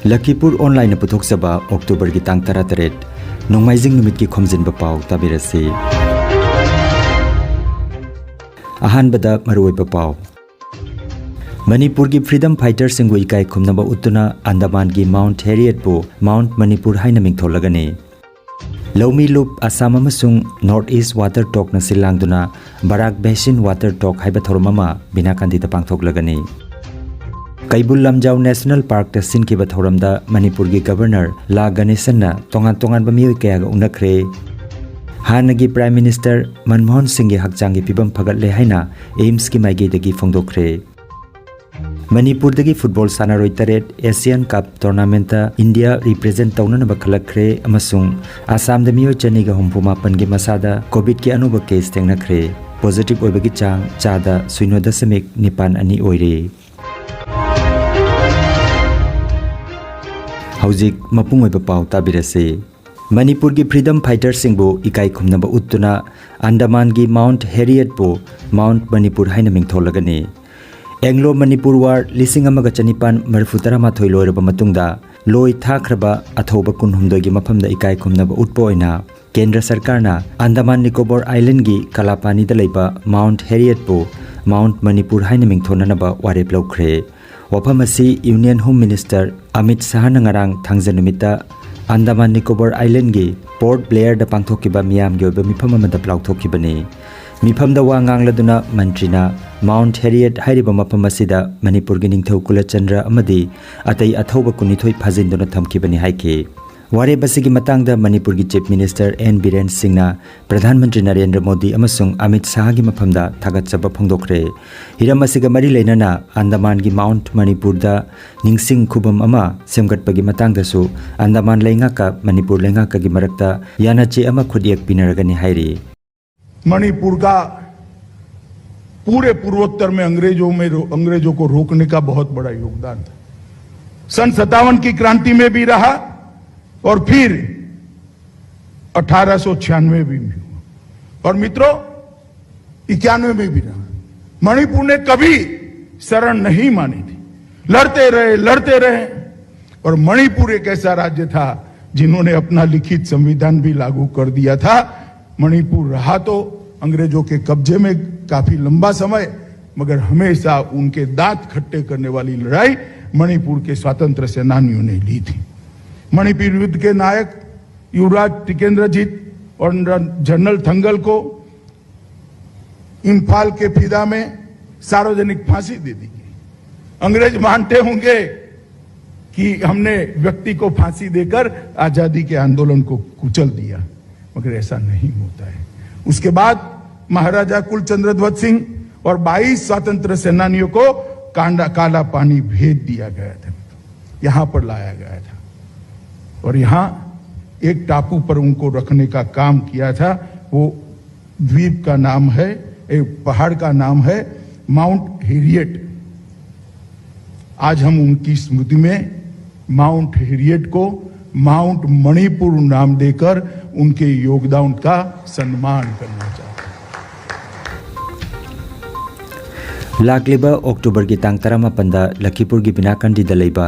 Lakhipuronline puthokchaba October gi tang 18 nongmaijing numit ki Khomjinba Pao tabirasi. Ahanbada maruoiba Pao. Manipur ki freedom fighters singbu ikai khumnaba utuna Andaman gi Mount Harriet bu Mount Manipur haina mingtholagani. Lomi loop Assam amasung Northeast water talk na silangduna Barak Basin water talk haiba thormama binakandi ta pangthoklagani. Kaibul Lamjau National Park ta sinkiba thoramda Manipur gi Governor La Ganesan na tongan bamioi kaya ga unakre. Hanagi Prime Minister Manmohan Singh gi hakchang gi pibam phagatle haina aims ki maigi dagi phongdokre. Manipur dagi football sanaroi taret Asian Cup tournament ta India represent taunana ba khalakre amasung Assam da mioi chani ga humpuma pan gi masada COVID ki anuba case tengnakre. Positive oibagi chang chada 0.9 ani oire. Haujik mapung oiba Pao tabirase. Manipur gi freedom fighters singbu ikai khumnaba uttuna Andaman gi Mount Harriet bu Mount Manipur haina mingtholagani. Anglo Manipur War lising amaga chanipan marfutara mathoi loiraba matungda loi thakraba athoba kunhumdoi gi mafamda ikai khumnaba utpo oina Kendra Sarkarna Andaman Nicobar Island gi Kalapani da leiba Mount Harriet bu Mount Manipur haina mingthonanaba warep lawkhre. Wapamasi Union Home Minister Amit Shah nangarang thangjanumita Andaman Nicobar Island gi Port Blair da pangthokiba miyam gi oiba mifam amada plauthokibani. Mifam da wa ngangladuna mantrina Mount Harriet hairiba mafam asida Manipur gi ningthau Kulachandra amadi atai athoba kunithoi phajinduna thamkibani haike. Ware basigi matangda Manipur gi Chief Minister N Biren Singh na Pradhan Mantri Narendra Modi amasung Amit Shah gi mafamda thagatchaba phongdokre. Hiram asiga mari leinana Andaman gi Mount Manipur da ningsing khubam ama semgatpagi matangda su Andaman leingaka Manipur leingaka gi marakta yanache ama khudyak pinaragani hairi. Manipur का पूरे पूर्वोत्तर में अंग्रेजों को रोकने का बहुत बड़ा योगदान था। सन 57 की क्रांति में भी रहा और फिर 1896 में भी हुआ और मित्रों 91 में भी रहा। मणिपुर ने कभी शरण नहीं मानी थी, लड़ते रहे और मणिपुर एक ऐसा राज्य था जिन्होंने अपना लिखित संविधान भी लागू कर दिया था। मणिपुर रहा तो अंग्रेजों के कब्जे में काफी लंबा समय, मगर हमेशा उनके दांत खट्टे करने वाली लड़ाई मणिपुर के स्वतंत्र सेनानियों ने ली थी। मणिपुर युद्ध के नायक युवराज टिकेंद्रजीत और जनरल थंगल को इम्फाल के फिदा में सार्वजनिक फांसी दे दी गई। अंग्रेज मानते होंगे कि हमने व्यक्ति को फांसी देकर आजादी के आंदोलन को कुचल दिया, मगर ऐसा नहीं होता है। उसके बाद महाराजा कुलचंद्र ध्वज सिंह और 22 स्वतंत्र सेनानियों को काला पानी भेज दिया गया था, यहां पर लाया गया था और यहां एक टापू पर उनको रखने का काम किया था। वो द्वीप का नाम है, एक पहाड़ का नाम है माउंट हेरियट। आज हम उनकी स्मृति में माउंट हेरियट को माउंट मणिपुर नाम देकर उनके योगदान का सम्मान करना चाहते हैं। लाकलिबा अक्टूबर की तांग 18 लखीपुर की बिनाकंडी दलेबा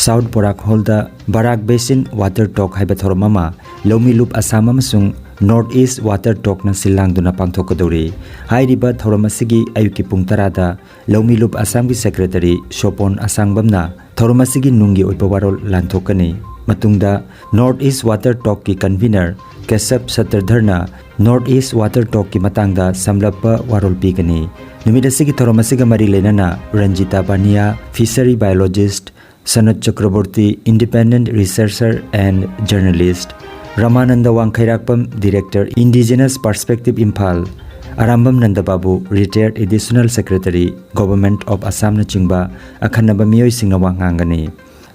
साउथ बोराक होल दा बराक बेसिन वाटर टॉक हाइबा थोरमामा लोमी लूप असम अमसुंग नॉर्थ ईस्ट वाटर टॉक न सिलांगदुना पांगथोकदौरी हाइरिबा थोरमसिगी अयुकी पुंग 10 दा लोमी लूप असम की सेक्रेटरी शोपोन असंगबमना थोरमसिगी नुंगी ओइबा वारोल लांथोकनी। मतुंगदा नॉर्थ ईस्ट वाटर टॉक की कन्वीनर केशव सत्रधरना नॉर्थ ईस्ट वाटर टॉक की मतंगदा समलप्पा वारोल पीगनी। नुमिदसिगी थोरमसिगा मरी लेनना Ranjita Bania fishery biologist, Sanat Chakraborty independent researcher and journalist, Ramananda Wangkheirakpam director indigenous perspective Imphal, Arambam Nandababu retired additional secretary government of Assam नचिंगबा अखन्नबा मियोय सिंगना वांगांगनी।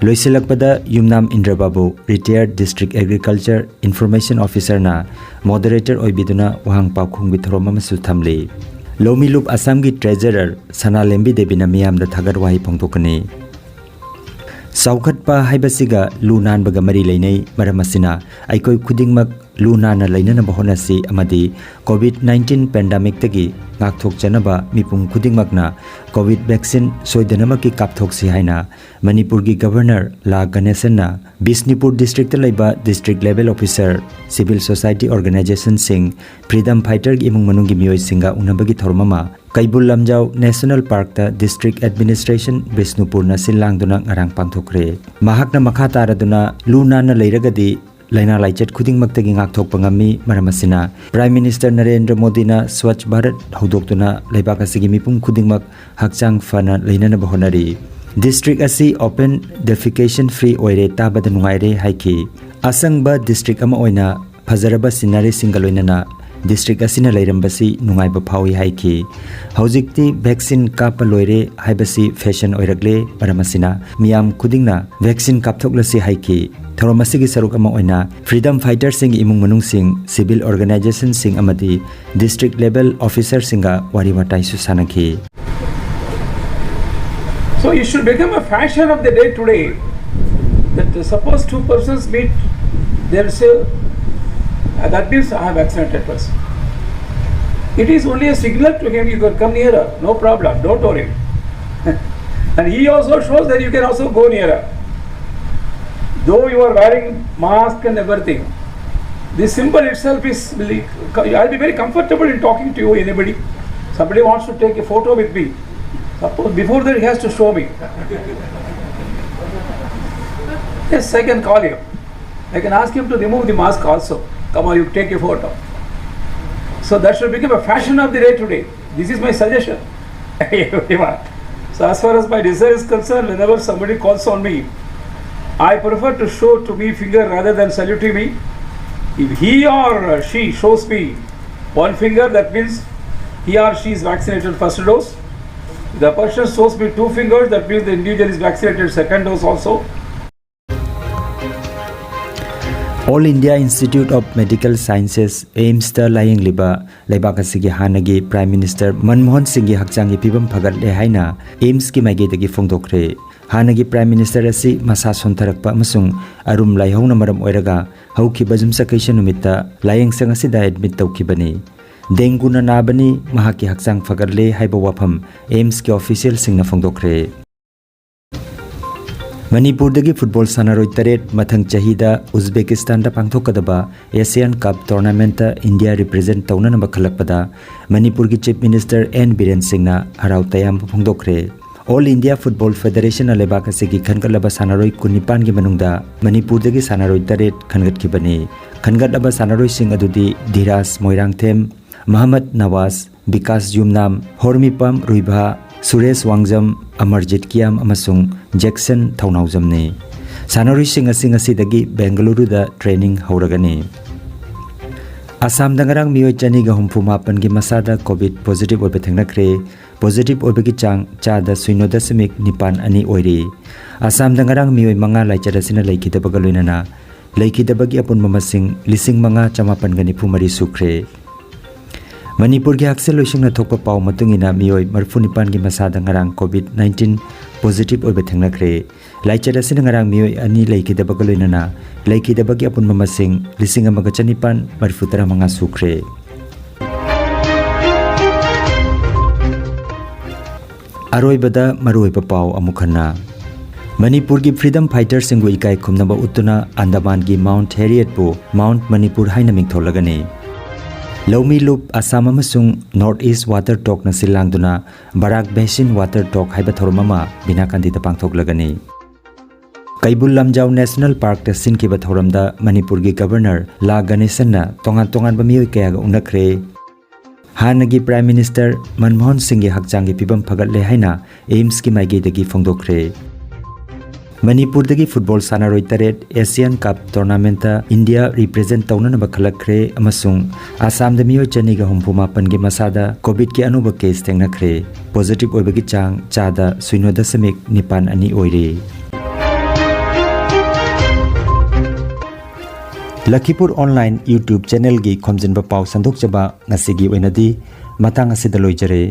लोइसिलकपदा Yumnam Indrababu retired district agriculture information officer ना मॉडरेटर ओइबिदुना वहां पाखुंग थोरम अमसु थमले। लोमी लूप असम की ट्रेजरर सनालेम्बी देवीना मियामदा थागत वाही फोंदोकनी। सौखटपा हाइबसिगा लू नानबगा मरी लेनै मरम असिना अइकोइ खुदिंगमक लू नाना लेननबा होनसी अमदी कोविड-19 pandemic तगी ngakthokjanaba mipum khudingmakna covid vaccine soidanamaki kapthoksi haina Manipurgi governor La Ganesanna Bisnupur district laiba district level officer civil society organization sing freedom fighter gi imung manungi mioi singa unabagi thormama Kaibul Lamjau National Park ta district administration Bisnupur na silangduna ngarang pangthokre mahakna makha taraduna luna na leiragadi Laina Laichet Kuding Maktagi Ngakthok Pangami Maramasina Prime Minister Narendra Modi na Swachh Bharat Haudoktuna Laibaka Sigi Mipum Kudingmak Hakchang Fana Lainana Bahonari District Asi Open Defecation Free Oire Tabada Nungaire Haiki Asangba District Ama Oina Phajaraba Sinari Singaloinana District Asina Lairambasi Nungaiba Phawi Haiki Haujikti Vaccine Kapa Loire Haibasi Fashion Oiragle Maramasina Miam Kudingna Vaccine Kapthoklasi Haiki Thoromasigi saruk ama oina freedom fighters sing imung manung sing civil organization sing amadi district level officer singa wari watai su sanaki So it should become a fashion of the day today that suppose two persons meet, they'll say that means I have vaccinated person. It is only a signal to him, you can come nearer, no problem, don't worry. And he also shows that you can also go nearer. Though you are wearing mask and everything, this symbol itself is, I'll be very comfortable in talking to you, anybody. Somebody wants to take a photo with me. Suppose before that he has to show me. Yes, I can call him. I can ask him to remove the mask also. Come on, you take a photo. So that should become a fashion of the day today. This is my suggestion. So as far as my desire is concerned, whenever somebody calls on me, I prefer to show to me finger rather than saluting me. If he or she shows me one finger, that means he or she is vaccinated first dose. If the person shows me two fingers, that means the individual is vaccinated second dose also. All India Institute of Medical Sciences aims ta laying liba laibakasigi hanagi Prime Minister Manmohan Singh gi hakchangi pibam phagat le haina aims ki maige dagi phongdokre Hanagi Prime Minister asi masa sontarakpa amasung arum laihona maram oiraga haukiba jumsakaisa numita layeng sang asida admit tawkibani dengu na nabani mahaki hakchang fagarle haiba wafam aims ki official singna phongdokre Manipur dagi football sanaroi taret mathang chahida Uzbekistan da pangthokadaba Asian Cup tournament ta India represent tawna na bakhalakpada Manipur gi Chief Minister N Biren Singh na harau tayam phongdokre All India Football Federation alebaka sigi khangatlaba sanaroi kunipan gi manungda Manipur dagi sanaroi taret khangatkibani khangatlaba sanaroi sing adudi Dhiras Moirangthem Muhammad Nawaz Vikas Jumnam Hormipam Ruibha Suresh Wangjam Amarjit Kiam amasung Jackson Thaunaujamni sanaroi sing asidagi Bengaluru da training hauragani Assam dangarang mioi chani ga humpumapan gi masada covid positive oibe thengnakre positive oibegi chang chada 0.9 ani oiri Assam dangarang mioi manga laichadasina laikidabaga loinana laikidabagi apun mamasing lising manga chamapan gani phumari sukre Manipur gi aksel loisingna thokpa pau matungina mioi marfunipan gi masada ngarang covid-19 positive oibe thengnakre laichadasina ngarang mioi ani laikidabaga loinana laikidabagi apun mamasing lising amaga chanipan marfutara manga sukre Aroibada maroiba pau amukhana Manipur gi freedom fighters singui ikai khumnaba utuna Andaman gi Mount Harriet po Mount Manipur haina mingtholagani Lomi Loop Assam amasung North East Water Talk na silangduna Barak Basin Water Talk haiba thormama binakandi da pangthoklagani Kaibul Lamjau National Park ta sinkiba thoramda Manipur gi Governor La Ganesanna tongan ba mioi kaya ga unakre Hanagi Prime Minister Manmohan Singh gi hakchangi pibam phagat le haina aims ki maige dagi phongdokre Manipur dagi football sanaroi taret Asian Cup tournament ta India represent tawna na bakhalakre amasung Assam da mioi chani ga humpumapan gi masada covid ki anuba case tengnakre positive oibagi chang chada 0.9 ani oire Lakhipuronline YouTube channel gi Khomjinba Pao sandok chaba ngasigi oinadi matang asida loijare